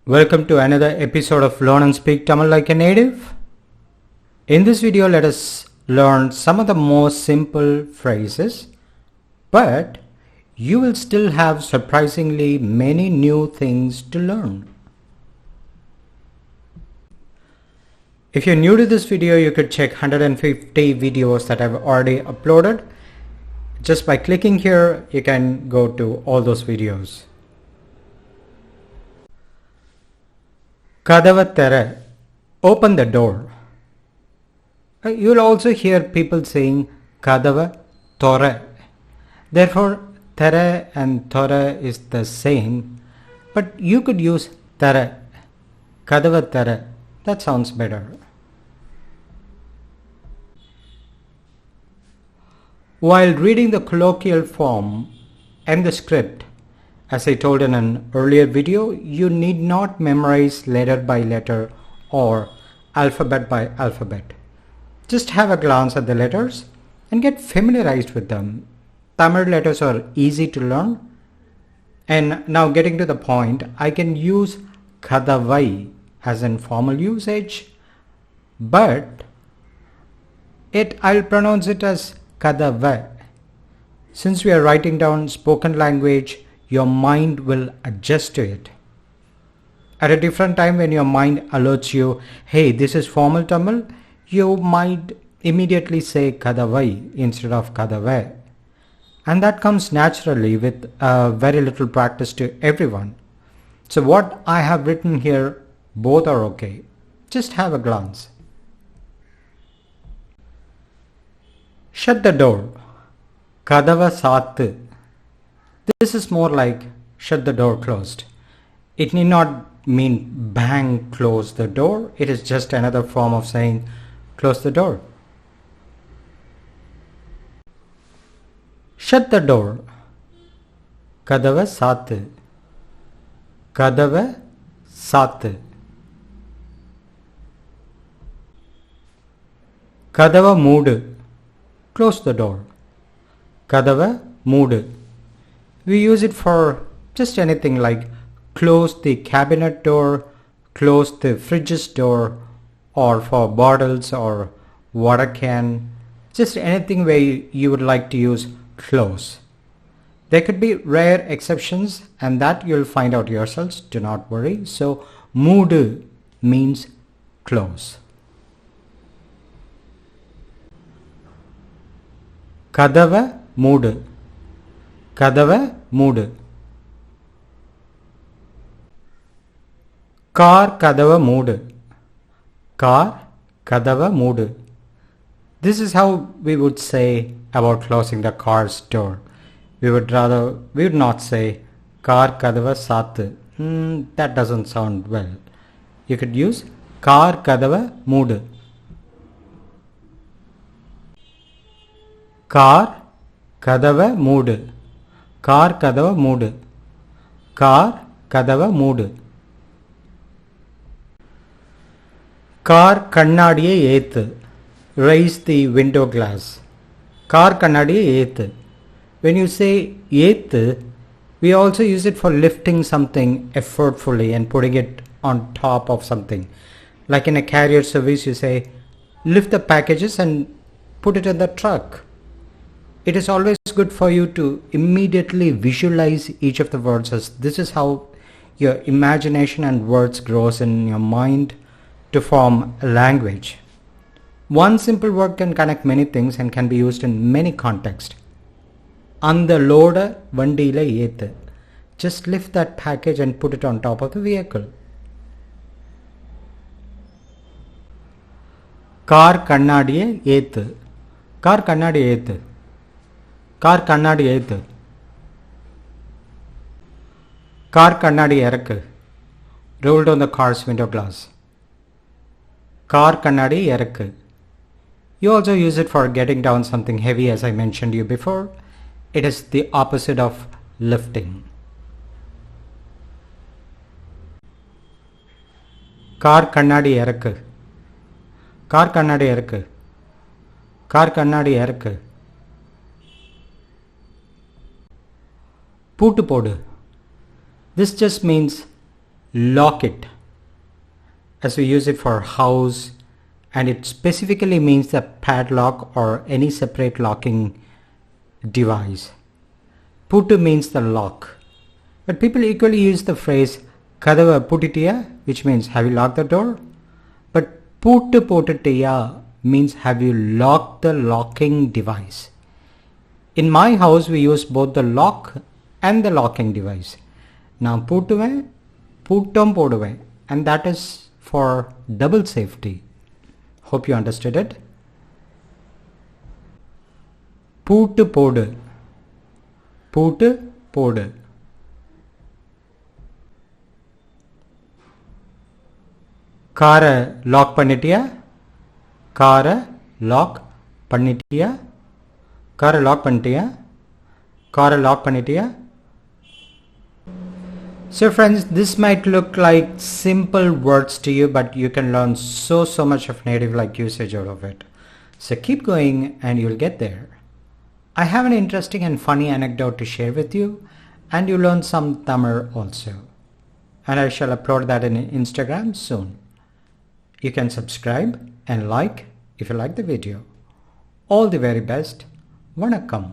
Welcome to another episode of Learn and Speak Tamil Like a Native. In this video, let us learn some of the most simple phrases, but you will still have surprisingly many new things to learn. If you're new to this video, you could check 150 videos that I've already uploaded. Just by clicking here, you can go to all those videos. Kadava Tere, open the door. You'll also hear people saying Kadava Tore. Therefore, Tere and Tore is the same, but you could use Tere. Kadava Tere. That sounds better. While reading the colloquial form and the script, as I told in an earlier video, you need not memorize letter by letter or alphabet by alphabet. Just have a glance at the letters and get familiarized with them. Tamil letters are easy to learn. And now getting to the point, I can use kadavai as in formal usage, but I'll pronounce it as kadava. Since we are writing down spoken language, your mind will adjust to it. At a different time, when your mind alerts you, hey, this is formal Tamil, you might immediately say kadavai instead of kadavai. And that comes naturally with very little practice to everyone. So what I have written here, both are okay. Just have a glance. Shut the door. Kadava saathu. This is more like shut the door closed. It need not mean bang close the door. It is just another form of saying close the door. Shut the door. Kadava saathu. Kadava saathu. Kadava moodu. Close the door. Kadava moodu. We use it for just anything like close the cabinet door, close the fridge's door, or for bottles or water can, just anything where you would like to use close. There could be rare exceptions and that you'll find out yourselves, do not worry. So moodu means close. Kadava moodu. Kadava moodu. Car kadava moodu. Car kadava moodu. This is how we would say about closing the car's door. We would not say car kadava saathu. That doesn't sound well. You could use car kadava moodu. Car kadava moodu. Car kadava moodu. Car kadava moodu. Car kannadiye ethu. Raise the window glass. Car kannadiye ethu. When you say ethu, we also use it for lifting something effortfully and putting it on top of something. Like in a carrier service, you say lift the packages and put it in the truck. It is always good for you to immediately visualize each of the words, as this is how your imagination and words grows in your mind to form a language. One simple word can connect many things and can be used in many contexts. Andha loda vandila ethu. Just lift that package and put it on top of the vehicle. Car kannadiye ethu. Car kannadi ethu. Car kannadi ethu. Car kannadi erakku. Roll down the car's window glass. Car kannadi erakku. You also use it for getting down something heavy, as I mentioned you before. It is the opposite of lifting. Car kannadi erakku. Car kannadi erakku. Car kannadi erakku. Pootu podu. This just means lock it, as we use it for house, and it specifically means the padlock or any separate locking device. Puttu means the lock. But people equally use the phrase kadava putitiya, which means have you locked the door? But puttu pottiya means have you locked the locking device? In my house we use both the lock and the locking device. Now puttuven, puttam poduven, and that is for double safety. Hope you understood it. Puttu podu. Puttu podu. காரை lock பண்ணிட்டியா? காரை lock பண்ணிட்டியா? காரை lock பண்ணிட்டியா? காரை lock பண்ணிட்டியா? So friends, this might look like simple words to you, but you can learn so much of native like usage out of it. So keep going and you'll get there. I have an interesting and funny anecdote to share with you, and you learn some Tamil also. And I shall upload that in Instagram soon. You can subscribe and like if you like the video. All the very best. Vanakkam.